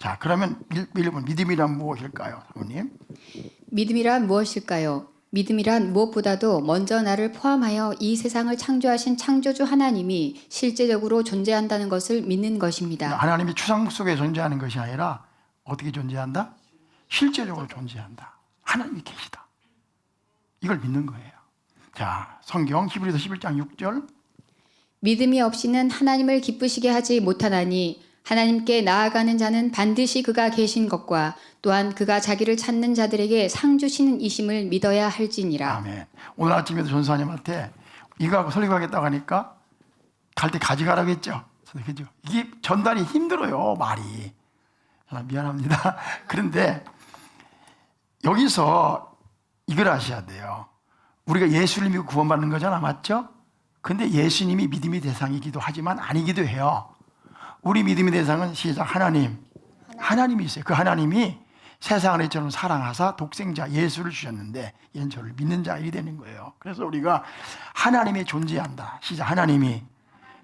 자, 그러면 1번 믿음이란 무엇일까요, 사모님? 믿음이란 무엇일까요? 믿음이란 무엇보다도 먼저 나를 포함하여 이 세상을 창조하신 창조주 하나님이 실제적으로 존재한다는 것을 믿는 것입니다. 하나님이 추상 속에 존재하는 것이 아니라 어떻게 존재한다? 실제적으로 존재한다. 하나님이 계시다. 이걸 믿는 거예요. 자, 성경 히브리서 11장 6절. 믿음이 없이는 하나님을 기쁘시게 하지 못하나니 하나님께 나아가는 자는 반드시 그가 계신 것과 또한 그가 자기를 찾는 자들에게 상 주시는 이심을 믿어야 할지니라. 아멘. 오늘 아침에도 전사님한테 이거 설교하겠다고 하니까 갈 때 가져가라고 했죠. 그죠? 이게 전달이 힘들어요, 말이. 미안합니다. 그런데 여기서 이걸 아셔야 돼요. 우리가 예수를 믿고 구원받는 거잖아, 맞죠? 근데 예수님이 믿음의 대상이기도 하지만 아니기도 해요. 우리 믿음의 대상은 시작 하나님이 있어요. 그 하나님이 세상을 이처럼 사랑하사 독생자 예수를 주셨는데 얘는 저를 믿는 자이 되는 거예요. 그래서 우리가 하나님이 존재한다. 시작 하나님이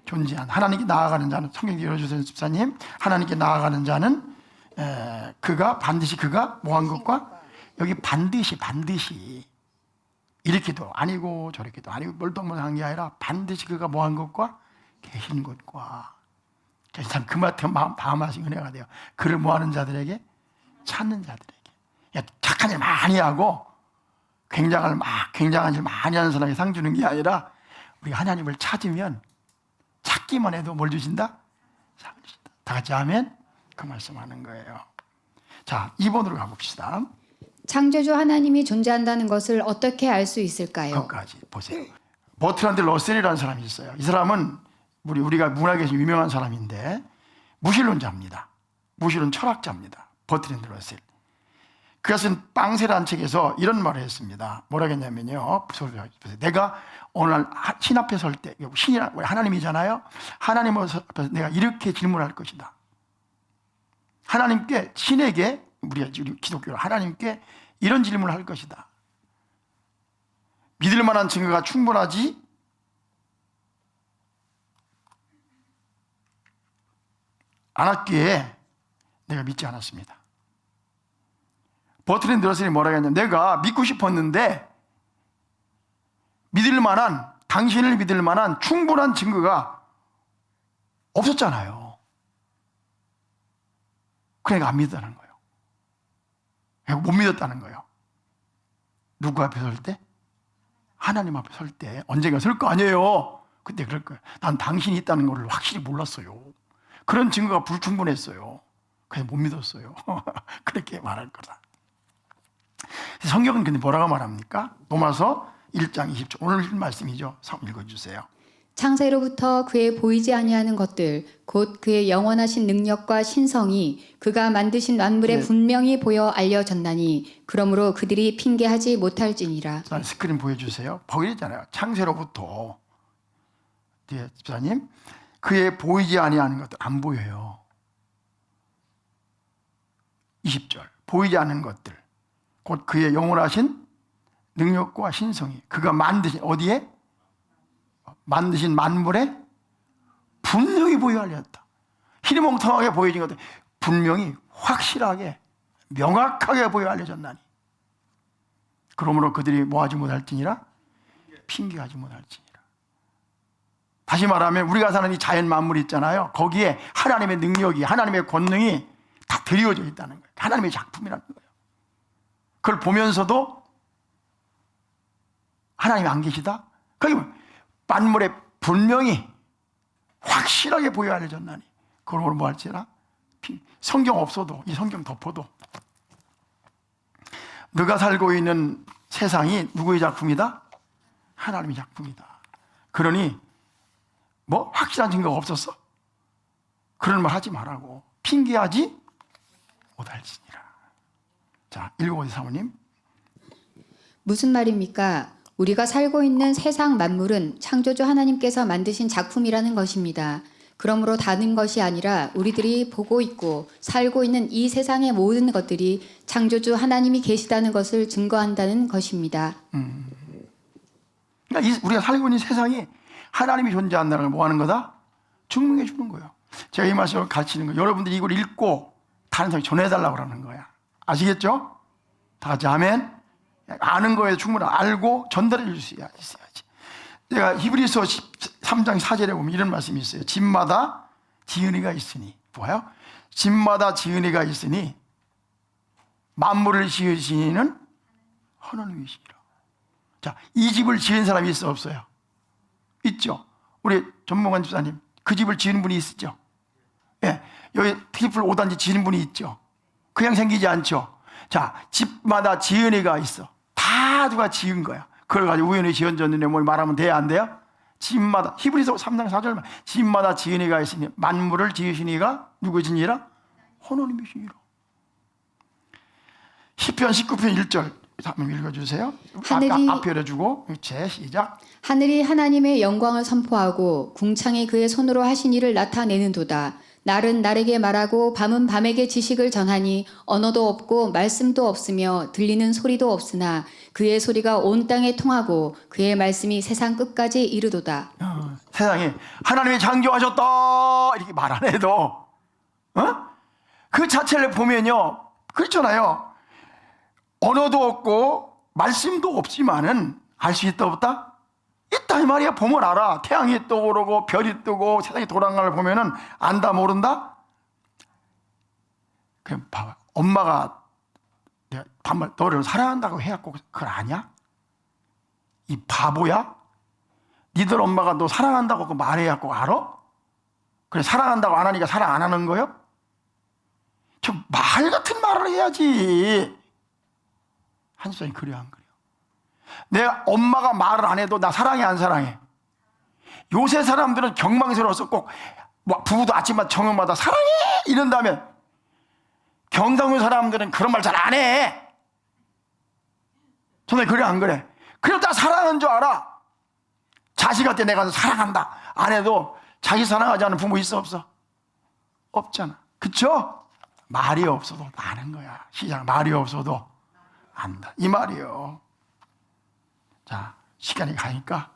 존재한다. 하나님께 나아가는 자는 성경 읽어주세요, 집사님. 하나님께 나아가는 자는 그가 반드시 그가 뭐한 것과 여기 반드시 이렇게도 아니고 저렇게도 아니고 멀뚱멀뚱한 게 아니라 반드시 그가 뭐한 것과 계신 것과 참 그 같은 마음하신 은혜가 돼요. 그를 뭐하는 자들에게 찾는 자들에게 착한 일 많이 하고 굉장한 일 많이 하는 사람에게 상 주는 게 아니라 우리가 하나님을 찾으면 찾기만 해도 뭘 주신다? 상을 주신다. 다 같이 아멘? 그 말씀하는 거예요. 자, 2번으로 가봅시다. 창조주 하나님이 존재한다는 것을 어떻게 알 수 있을까요? 그것까지 보세요. 버트란드 러셀이라는 사람이 있어요. 이 사람은 우리가 문학에서 유명한 사람인데 무신론자입니다. 무신론 철학자입니다. 버트란드 러셀. 그가 쓴 빵세라는 책에서 이런 말을 했습니다. 뭐라고 했냐면요. 내가 어느 날 신 앞에 설 때, 신이 하나님이잖아요. 하나님 앞에서 내가 이렇게 질문할 것이다. 하나님께, 신에게, 우리 기독교로 하나님께 이런 질문을 할 것이다. 믿을 만한 증거가 충분하지 않았기에 내가 믿지 않았습니다. 버트랜드 러셀이 뭐라고 했냐면 내가 믿고 싶었는데 당신을 믿을 만한 충분한 증거가 없었잖아요. 그러니까 안 믿었다는 거예요. 못 믿었다는 거예요. 누구 앞에 설 때? 하나님 앞에 설 때 언젠가 설 거 아니에요. 그때 그럴 거예요. 난 당신이 있다는 걸 확실히 몰랐어요. 그런 증거가 불충분했어요. 그래서 못 믿었어요. 그렇게 말할 거다. 성경은 근데 뭐라고 말합니까? 로마서 1장 20절 오늘 말씀이죠. 읽어주세요. 창세로부터 그의 보이지 아니하는 것들 곧 그의 영원하신 능력과 신성이 그가 만드신 만물에 분명히 보여 알려졌나니 그러므로 그들이 핑계하지 못할지니라. 스크린 보여주세요. 보이잖아요. 창세로부터 집사님 그의 보이지 아니하는 것들 안 보여요. 20절 보이지 않는 것들 곧 그의 영원하신 능력과 신성이 그가 만드신 어디에? 만드신 만물에 분명히 보여 알렸다. 희리멍텅하게 보여진 것들 분명히 확실하게 명확하게 보여 알려졌나니 그러므로 그들이 뭐하지 못할지니라 핑계하지 못할지니라. 다시 말하면 우리가 사는 이 자연 만물 있잖아요. 거기에 하나님의 능력이 하나님의 권능이 다 드리워져 있다는 거예요. 하나님의 작품이라는 거예요. 그걸 보면서도 하나님이 안 계시다? 거기 만물에 분명히 확실하게 보여 알려졌나니 그러므로 뭐 할지라 성경 없어도 이 성경 덮어도 너가 살고 있는 세상이 누구의 작품이다? 하나님의 작품이다. 그러니 뭐 확실한 증거가 없었어? 그런 말 하지 말라고 핑계하지 못할지니라. 자, 읽어보세요 사모님. 무슨 말입니까? 우리가 살고 있는 세상 만물은 창조주 하나님께서 만드신 작품이라는 것입니다. 그러므로 다른 것이 아니라 우리들이 보고 있고 살고 있는 이 세상의 모든 것들이 창조주 하나님이 계시다는 것을 증거한다는 것입니다. 그러니까 우리가 살고 있는 세상이 하나님이 존재한다는 걸 뭐 하는 거다? 증명해 주는 거예요. 제가 이 말씀을 가르치는 거예요. 여러분들이 이걸 읽고 다른 사람이 전해달라고 그러는 거야. 아시겠죠? 다 같이 아멘. 아는 거에 충분히 알고 전달해 줄 수 있어야지. 제가 히브리서 13장 4절에 보면 이런 말씀이 있어요. 집마다 지은이가 있으니. 뭐예요? 집마다 지은이가 있으니 만물을 지으신 이는 하나님이시라. 자, 이 집을 지은 사람이 있어 없어요? 있죠. 우리 전몽환 집사님 그 집을 지은 분이 있죠. 예, 여기 트리플 5단지 지은 분이 있죠. 그냥 생기지 않죠. 자, 집마다 지은이가 있어. 다 누가 지은 거야. 그걸 가지고 우연히 지어졌는데 뭘 말하면 돼야 안 돼요? 집마다, 히브리서 3장 4절만, 집마다 지은이가 있으니 만물을 지으신 이가 누구시니라? 하나님이시니라. 시편 19편 1절 한번 읽어주세요. 하늘이, 앞에 열어주고 시작. 하늘이 하나님의 영광을 선포하고 궁창이 그의 손으로 하신 일을 나타내는도다. 날은 날에게 말하고 밤은 밤에게 지식을 전하니 언어도 없고 말씀도 없으며 들리는 소리도 없으나 그의 소리가 온 땅에 통하고 그의 말씀이 세상 끝까지 이르도다. 세상에 하나님이 창조하셨다 이렇게 말 안 해도 그 자체를 보면요, 그렇잖아요. 언어도 없고 말씀도 없지만은 알 수 있다 없다? 있다 이 말이야. 보면 알아. 태양이 떠오르고 별이 뜨고 세상이 돌아가는 걸 보면은 안다 모른다? 그럼 봐봐. 엄마가 내가 반말 너를 사랑한다고 해갖고 그걸 아냐? 이 바보야? 니들 엄마가 너 사랑한다고 그 말해갖고 알아? 그래 사랑한다고 안 하니까 사랑 안 하는 거요? 저 말 같은 말을 해야지. 한수장이 그래 안 그래요? 내 엄마가 말을 안 해도 나 사랑해 안 사랑해? 요새 사람들은 경망스러워서 꼭 부부도 아침마다 저녁마다 사랑해 이런다면 경상도 사람들은 그런 말 잘 안 해. 저는 그래 안 그래? 그래도 다 사랑하는 줄 알아. 자식한테 내가 사랑한다 안 해도 자기 사랑하지 않는 부모 있어 없어? 없잖아. 그쵸? 말이 없어도 아는 거야. 시작 말이 없어도 안다 이 말이요. 자, 시간이 가니까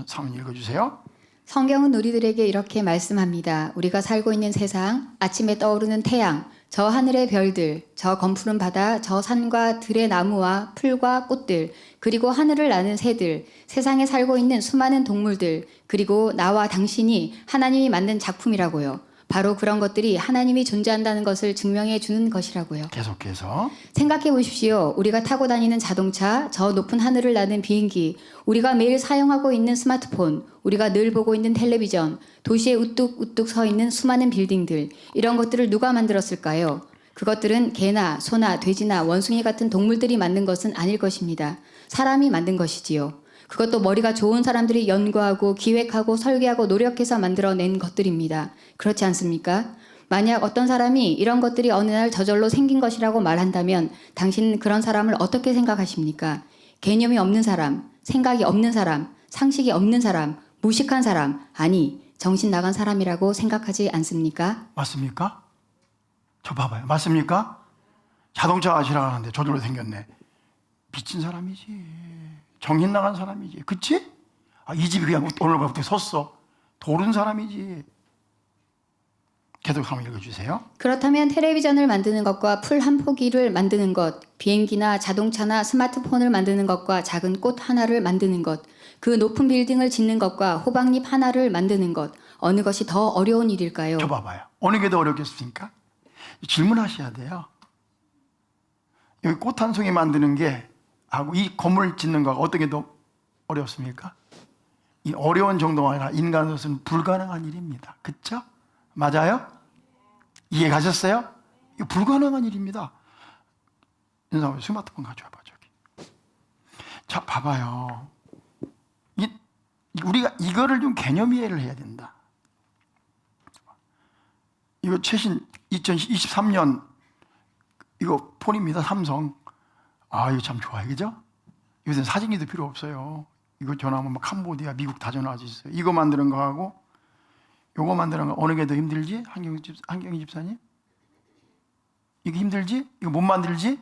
성경 읽어주세요. 성경은 우리들에게 이렇게 말씀합니다. 우리가 살고 있는 세상, 아침에 떠오르는 태양, 저 하늘의 별들, 저 검푸른 바다, 저 산과 들의 나무와 풀과 꽃들, 그리고 하늘을 나는 새들, 세상에 살고 있는 수많은 동물들, 그리고 나와 당신이 하나님이 만든 작품이라고요. 바로 그런 것들이 하나님이 존재한다는 것을 증명해 주는 것이라고요. 계속해서 생각해 보십시오. 우리가 타고 다니는 자동차, 저 높은 하늘을 나는 비행기, 우리가 매일 사용하고 있는 스마트폰, 우리가 늘 보고 있는 텔레비전, 도시에 우뚝우뚝 서 있는 수많은 빌딩들, 이런 것들을 누가 만들었을까요? 그것들은 개나 소나 돼지나 원숭이 같은 동물들이 만든 것은 아닐 것입니다. 사람이 만든 것이지요. 그것도 머리가 좋은 사람들이 연구하고 기획하고 설계하고 노력해서 만들어낸 것들입니다. 그렇지 않습니까? 만약 어떤 사람이 이런 것들이 어느 날 저절로 생긴 것이라고 말한다면 당신은 그런 사람을 어떻게 생각하십니까? 개념이 없는 사람, 생각이 없는 사람, 상식이 없는 사람, 무식한 사람, 아니 정신 나간 사람이라고 생각하지 않습니까? 맞습니까? 저 봐봐요. 맞습니까? 자동차 지나가는데 저절로 생겼네. 미친 사람이지. 정신 나간 사람이지. 그치? 아, 이 집이 그냥 오늘부터 섰어. 도른 사람이지. 계속 한번 읽어주세요. 그렇다면 텔레비전을 만드는 것과 풀 한 포기를 만드는 것, 비행기나 자동차나 스마트폰을 만드는 것과 작은 꽃 하나를 만드는 것, 그 높은 빌딩을 짓는 것과 호박잎 하나를 만드는 것, 어느 것이 더 어려운 일일까요? 저 봐봐요. 어느 게 더 어렵겠습니까? 질문하셔야 돼요. 여기 꽃 한 송이 만드는 게 하고 이 건물 짓는 거가 어떤 게 더 어렵습니까? 이 어려운 정도가 아니라 인간으로서는 불가능한 일입니다. 그렇죠? 맞아요? 이해 가셨어요? 이거 불가능한 일입니다. 윤상호 스마트폰 가져와봐 저기. 자 봐봐요. 우리가 이거를 좀 개념 이해를 해야 된다. 이거 최신 2023년 이거 폰입니다. 삼성. 아, 이거 참 좋아요. 그죠? 요새는 사진기도 필요 없어요. 이거 전화하면 막 캄보디아, 미국 다 전화할 수 있어요. 이거 만드는 거하고 요거 만드는 거 어느 게 더 힘들지? 한경희 집사님? 이거 힘들지? 이거 못 만들지?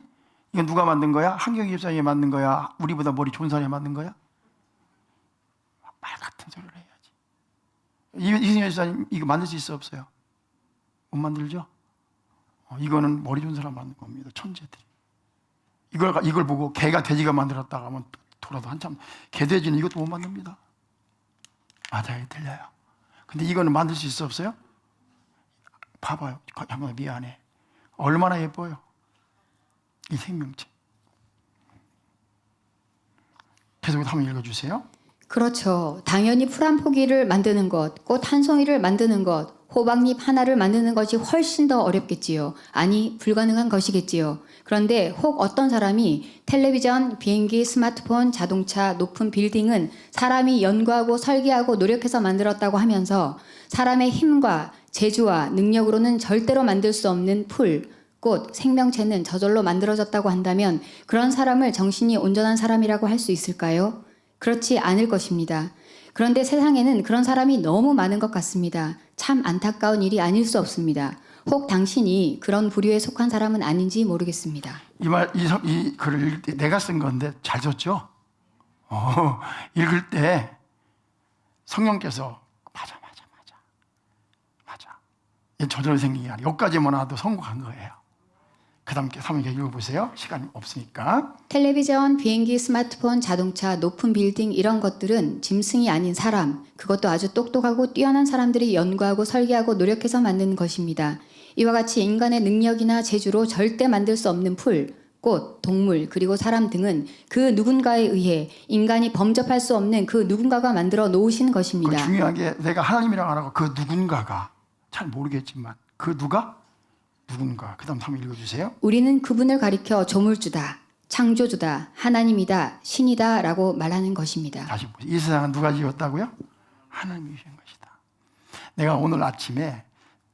이거 누가 만든 거야? 한경희 집사님이 만든 거야? 우리보다 머리 좋은 사람이 만든 거야? 말 같은 소리를 해야지. 이승현 집사님 이거 만들 수 있어 없어요? 못 만들죠? 이거는 머리 좋은 사람 만든 겁니다. 천재들이. 이걸 보고 개가 돼지가 만들었다고 하면 돌아도 한참, 개 돼지는 이것도 못 만듭니다. 맞아요, 들려요. 근데 이거는 만들 수 있어 없어요? 봐봐요. 한번 미안해. 얼마나 예뻐요. 이 생명체. 계속 한번 읽어주세요. 그렇죠. 당연히 풀 한 포기를 만드는 것, 꽃 한 송이를 만드는 것, 호박잎 하나를 만드는 것이 훨씬 더 어렵겠지요. 아니, 불가능한 것이겠지요. 그런데 혹 어떤 사람이 텔레비전, 비행기, 스마트폰, 자동차, 높은 빌딩은 사람이 연구하고 설계하고 노력해서 만들었다고 하면서 사람의 힘과 재주와 능력으로는 절대로 만들 수 없는 풀, 꽃, 생명체는 저절로 만들어졌다고 한다면 그런 사람을 정신이 온전한 사람이라고 할 수 있을까요? 그렇지 않을 것입니다. 그런데 세상에는 그런 사람이 너무 많은 것 같습니다. 참 안타까운 일이 아닐 수 없습니다. 혹 당신이 그런 부류에 속한 사람은 아닌지 모르겠습니다. 이 글을 읽을 때 내가 쓴 건데 잘 썼죠? 읽을 때 성령께서 맞아. 저절로 생긴 게 아니라 여기까지만 와도 성공한 거예요. 그 다음 한번 읽어보세요. 시간이 없으니까. 텔레비전, 비행기, 스마트폰, 자동차, 높은 빌딩 이런 것들은 짐승이 아닌 사람, 그것도 아주 똑똑하고 뛰어난 사람들이 연구하고 설계하고 노력해서 만든 것입니다. 이와 같이 인간의 능력이나 재주로 절대 만들 수 없는 풀, 꽃, 동물, 그리고 사람 등은 그 누군가에 의해 인간이 범접할 수 없는 그 누군가가 만들어 놓으신 것입니다. 중요한 게 내가 하나님이라고 안 하고 그 누군가가 잘 모르겠지만 그 누군가. 그 다음 한번 읽어주세요. 우리는 그분을 가리켜 조물주다, 창조주다, 하나님이다, 신이다 라고 말하는 것입니다. 다시 보세요. 이 세상은 누가 지었다고요? 하나님이 지은 것이다. 내가 오늘 아침에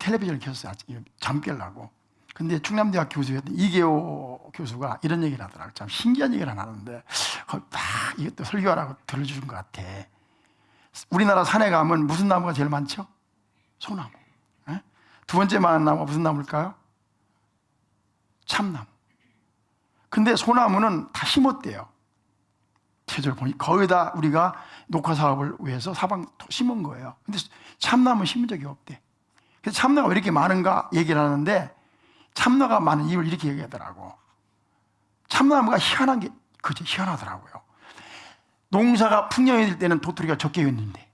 텔레비전을 켰어요. 잠 깨려고. 근데 충남대학 교수였던 이계호 교수가 이런 얘기를 하더라고요. 참 신기한 얘기를 하는데 이것도 설교하라고 들어주신 것 같아. 우리나라 산에 가면 무슨 나무가 제일 많죠? 소나무. 두 번째 많은 나무가 무슨 나무일까요? 참나무. 근데 소나무는 다 심었대요. 제대로 보니 거의 다 우리가 녹화 사업을 위해서 사방 심은 거예요. 근데 참나무 심은 적이 없대. 그래서 참나무가 왜 이렇게 많은가 얘기를 하는데 참나무가 많은 이유를 이렇게 얘기하더라고. 참나무가 희한한 게 그죠? 희한하더라고요. 농사가 풍년이 될 때는 도토리가 적게 열리는데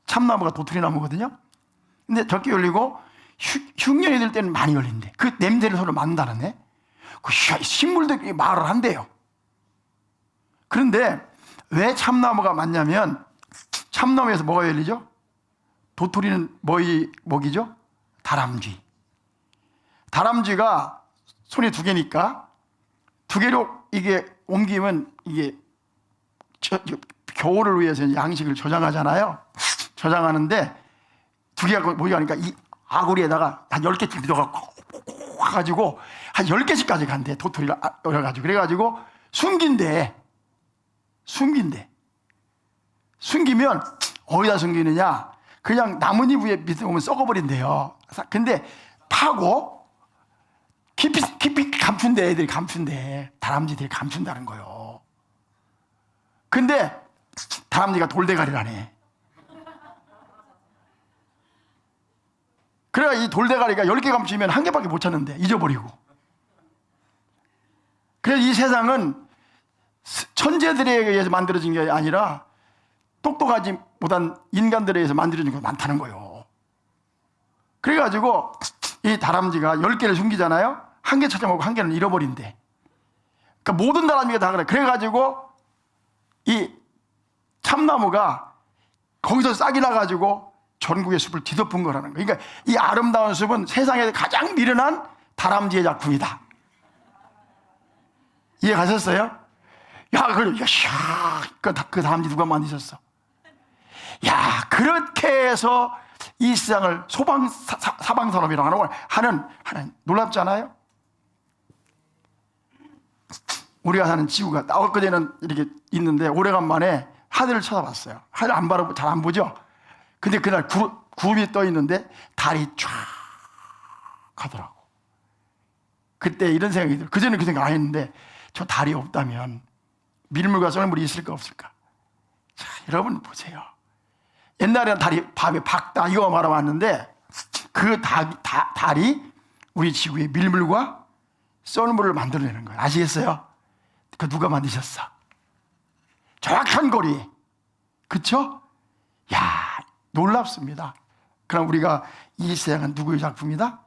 참나무가 도토리 나무거든요. 근데 적게 열리고 흉년이 될 때는 많이 열린대. 그 냄새를 서로 맡는다네. 그 식물들이 말을 한대요. 그런데 왜 참나무가 많냐면 참나무에서 뭐가 열리죠? 도토리는 뭐이죠? 다람쥐. 다람쥐가 손이 두 개니까 두 개로 이게 옮기면 이게 겨울을 위해서 양식을 저장하잖아요. 저장하는데 두 개가 모여가니까 이 아구리에다가 한 10개쯤 뜯어갖고 와가지고 한 10개씩까지 간대. 도토리를 열어가지고. 그래가지고 숨긴대. 숨기면 어디다 숨기느냐? 그냥 나뭇잎 위에 밑에 오면 썩어버린대요. 근데 파고 깊이 감춘대. 애들이 감춘대. 다람쥐들이 감춘다는 거요. 근데 다람쥐가 돌대가리라네. 그래야 이 돌대가리가 10개 감추면 한 개밖에 못 찾는데 잊어버리고. 그래서 이 세상은 천재들에 의해서 만들어진 게 아니라 똑똑하지 못한 인간들에 의해서 만들어진 게 많다는 거예요. 그래가지고 이 다람쥐가 10개를 숨기잖아요. 한 개 찾아먹고 한 개는 잃어버린대. 그러니까 모든 다람쥐가 다 그래. 그래가지고 이 참나무가 거기서 싹이 나가지고 전국의 숲을 뒤덮은 거라는 거예요. 그러니까 이 아름다운 숲은 세상에 가장 미련한 다람쥐의 작품이다. 이해 가셨어요? 그 다람쥐 누가 만드셨어? 야, 그렇게 해서 이 세상을 사방산업이라고 하는 놀랍잖아요? 우리가 사는 지구가 엊그제는 이렇게 있는데 오래간만에 하늘을 쳐다봤어요. 하늘 잘 안 보죠? 근데 그날 구름이 떠 있는데 달이 쫙 가더라고. 그때 이런 생각이 들어요. 그전에 그 생각 안 했는데 저 달이 없다면 밀물과 썰물이 있을까 없을까? 자, 여러분 보세요. 옛날에는 달이 밤에 밝다 이거 말아봤는데 그 달이 우리 지구에 밀물과 썰물을 만들어내는 거예요. 아시겠어요? 그 누가 만드셨어? 정확한 거리. 그쵸? 야, 놀랍습니다. 그럼 우리가 이 세상은 누구의 작품이다?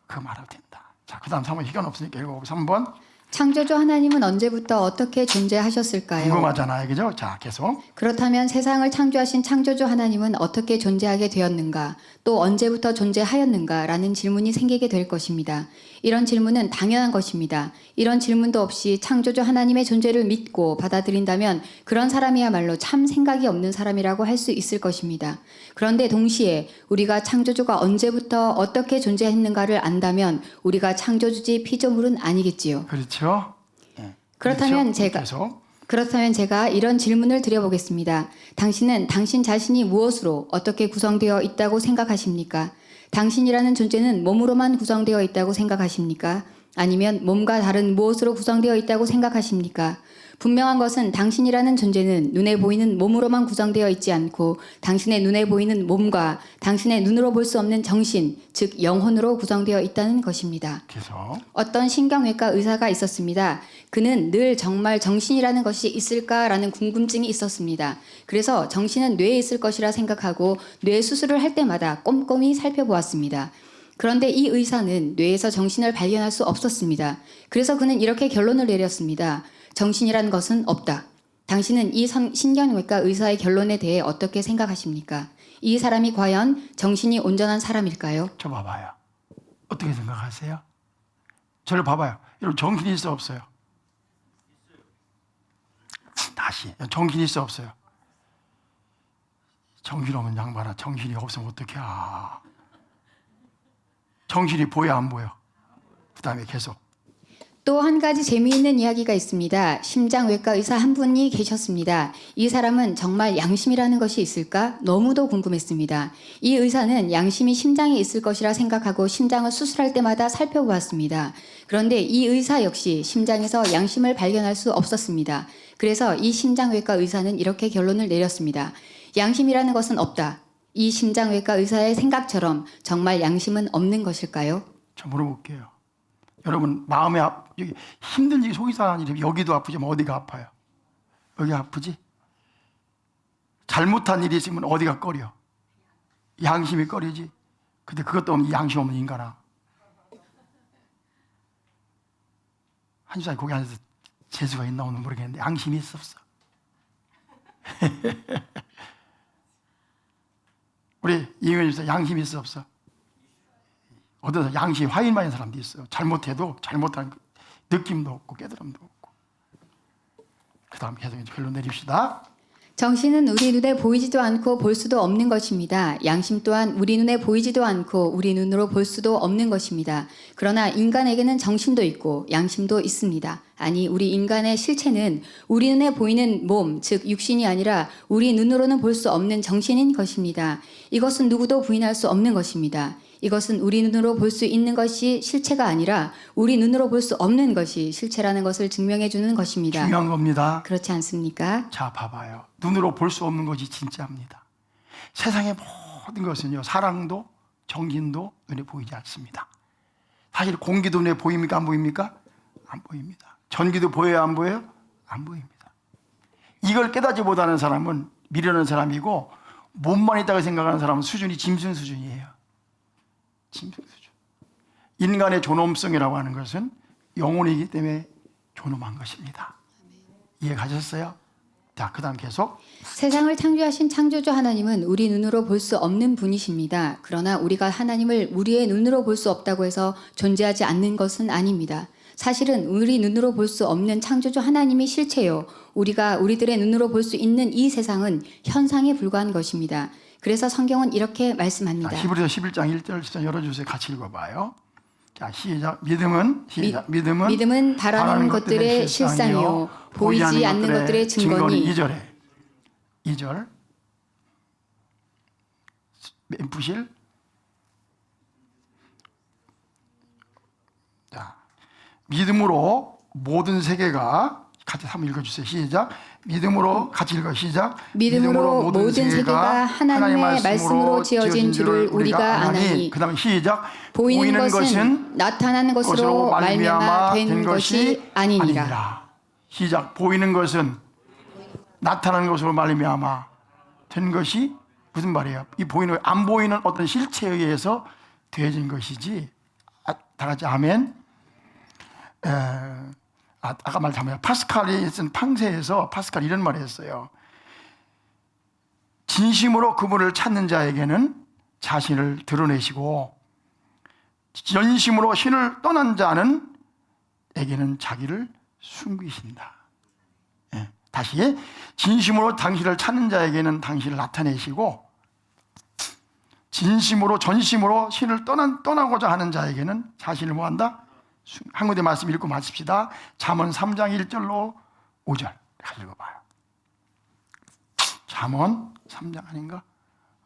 그 말해도 된다. 자, 그 다음 3번 시간 없으니까 읽어보고 3번. 창조주 하나님은 언제부터 어떻게 존재하셨을까요? 궁금하잖아요. 그죠? 자, 계속. 그렇다면 세상을 창조하신 창조주 하나님은 어떻게 존재하게 되었는가, 또 언제부터 존재하였는가 라는 질문이 생기게 될 것입니다. 이런 질문은 당연한 것입니다. 이런 질문도 없이 창조주 하나님의 존재를 믿고 받아들인다면 그런 사람이야말로 참 생각이 없는 사람이라고 할 수 있을 것입니다. 그런데 동시에 우리가 창조주가 언제부터 어떻게 존재했는가를 안다면 우리가 창조주지 피조물은 아니겠지요. 그렇죠? 네. 그렇다면 그렇죠? 그렇다면 제가 이런 질문을 드려보겠습니다. 당신은 당신 자신이 무엇으로 어떻게 구성되어 있다고 생각하십니까? 당신이라는 존재는 몸으로만 구성되어 있다고 생각하십니까? 아니면 몸과 다른 무엇으로 구성되어 있다고 생각하십니까? 분명한 것은 당신이라는 존재는 눈에 보이는 몸으로만 구성되어 있지 않고 당신의 눈에 보이는 몸과 당신의 눈으로 볼 수 없는 정신, 즉 영혼으로 구성되어 있다는 것입니다. 계속. 어떤 신경외과 의사가 있었습니다. 그는 늘 정말 정신이라는 것이 있을까라는 궁금증이 있었습니다. 그래서 정신은 뇌에 있을 것이라 생각하고 뇌 수술을 할 때마다 꼼꼼히 살펴보았습니다. 그런데 이 의사는 뇌에서 정신을 발견할 수 없었습니다. 그래서 그는 이렇게 결론을 내렸습니다. 정신이라는 것은 없다. 당신은 이 신경외과 의사의 결론에 대해 어떻게 생각하십니까? 이 사람이 과연 정신이 온전한 사람일까요? 저 봐봐요. 어떻게 생각하세요? 저를 봐봐요. 여러분 정신이 있어 없어요? 다시 정신이 있어 없어요? 정신 없는 양반아, 정신이 없으면 어떡해. 정신이 보여 안 보여? 그 다음에 계속. 또 한 가지 재미있는 이야기가 있습니다. 심장외과 의사 한 분이 계셨습니다. 이 사람은 정말 양심이라는 것이 있을까? 너무도 궁금했습니다. 이 의사는 양심이 심장에 있을 것이라 생각하고 심장을 수술할 때마다 살펴보았습니다. 그런데 이 의사 역시 심장에서 양심을 발견할 수 없었습니다. 그래서 이 심장외과 의사는 이렇게 결론을 내렸습니다. 양심이라는 것은 없다. 이 심장외과 의사의 생각처럼 정말 양심은 없는 것일까요? 저 물어볼게요. 여러분 마음에 여기 힘들지 속이 상하니 여기도 아프지만 어디가 아파요? 여기 아프지? 잘못한 일이 있으면 어디가 꺼려? 양심이 꺼리지. 근데 그것도 없는 양심 없는 인간아. 한주사님 거기 앉아서 재수가 있나 오는 모르겠는데 양심이 있어 없어? 우리 이은혜 집사 양심이 있어 없어? 어디서 양심 화인만 있는 사람도 있어요. 잘못해도 잘못한 느낌도 없고 깨달음도 없고. 그 다음 계속 결론 내립시다. 정신은 우리 눈에 보이지도 않고 볼 수도 없는 것입니다. 양심 또한 우리 눈에 보이지도 않고 우리 눈으로 볼 수도 없는 것입니다. 그러나 인간에게는 정신도 있고 양심도 있습니다. 아니, 우리 인간의 실체는 우리 눈에 보이는 몸, 즉 육신이 아니라 우리 눈으로는 볼 수 없는 정신인 것입니다. 이것은 누구도 부인할 수 없는 것입니다. 이것은 우리 눈으로 볼 수 있는 것이 실체가 아니라 우리 눈으로 볼 수 없는 것이 실체라는 것을 증명해 주는 것입니다. 중요한 겁니다. 그렇지 않습니까? 자, 봐봐요. 눈으로 볼 수 없는 것이 진짜입니다. 세상의 모든 것은요, 사랑도 정신도 눈에 보이지 않습니다. 사실 공기도 눈에 보입니까? 안 보입니까? 안 보입니다. 전기도 보여요? 안 보여요? 안 보입니다. 이걸 깨닫지 못하는 사람은 미련한 사람이고 몸만 있다고 생각하는 사람은 수준이 짐승 수준이에요. 짐승 수준. 인간의 존엄성이라고 하는 것은 영혼이기 때문에 존엄한 것입니다. 이해가셨어요? 자, 그 다음 계속. 세상을 창조하신 창조주 하나님은 우리 눈으로 볼 수 없는 분이십니다. 그러나 우리가 하나님을 우리의 눈으로 볼 수 없다고 해서 존재하지 않는 것은 아닙니다. 사실은 우리 눈으로 볼 수 없는 창조주 하나님이 실체요. 우리가 우리들의 눈으로 볼 수 있는 이 세상은 현상에 불과한 것입니다. 그래서 성경은 이렇게 말씀합니다. 자, 히브리서 11장 1절 10절 열어주세요. 같이 읽어봐요. 자, 시작. 믿음은 바라는 것들의 실상이요 보이지 않는 것들의 증거니. 2절 멘푸실. 자, 믿음으로 모든 세계가 같이 한번 읽어주세요. 시작. 믿음으로 같이 읽어. 시작. 믿음으로 모든 세계가 하나님의 말씀으로 지어진 줄을 우리가 아나니. 그다음에 시작. 보이는 것은 나타나는 것으로 말미암아 된 것이 아니니라. 시작. 보이는 것은 나타나는 것으로 말미암아 된 것이 무슨 말이에요? 이 보이는 안 보이는 어떤 실체에 의해서 되어진 것이지. 다 같이 아멘. 아까 말했잖아요. 파스칼이 쓴 팡세에서 파스칼 이런 말을 했어요. 진심으로 그분을 찾는 자에게는 자신을 드러내시고 연심으로 신을 떠난 자는 에게는 자기를 숨기신다. 예. 다시 진심으로 당신을 찾는 자에게는 당신을 나타내시고 진심으로 전심으로 신을 떠나고자 하는 자에게는 자신을 뭐한다? 한 군데 말씀 읽고 마칩시다. 잠언 3장 1절로 5절 같이 읽어봐요. 잠언 3장 아닌가?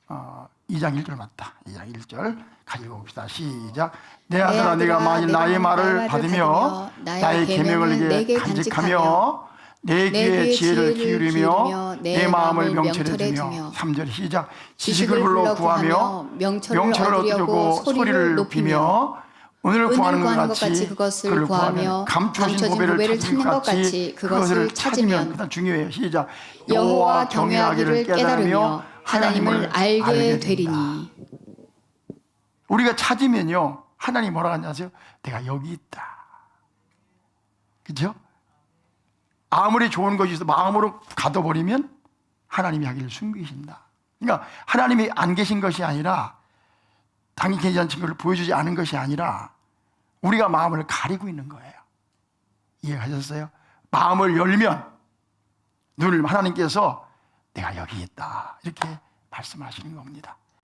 2장 1절 맞다. 2장 1절 같이 읽어봅시다. 시작. 내 아들아 내가 만일 나의 말을 받으며 나의 계명을 내게 간직하며 내 귀에 지혜를 기울이며 내 마음을 명철해 두며 3절 시작. 지식을 불러 구하며 명철을 얻으려고 소리를 높이며 오늘 구하는 것 같이 그것을 구하며 감추어진 보배를 찾는 것 같이 그것을 찾으면 그다음 중요해요. 시작. 여호와 경외하기를 깨달으며 하나님을 알게 되리니. 우리가 찾으면요 하나님 뭐라고 하는지 아세요? 내가 여기 있다. 그렇죠? 아무리 좋은 것이 있어 마음으로 가둬버리면 하나님이 하기를 숨기신다. 그러니까 하나님이 안 계신 것이 아니라 당연히 계시지 않은 것을 보여주지 않은 것이 아니라 우리가 마음을 가리고 있는 거예요. 이해하셨어요? 마음을 열면 눈을 하나님께서 내가 여기 있다 이렇게 말씀하시는 겁니다.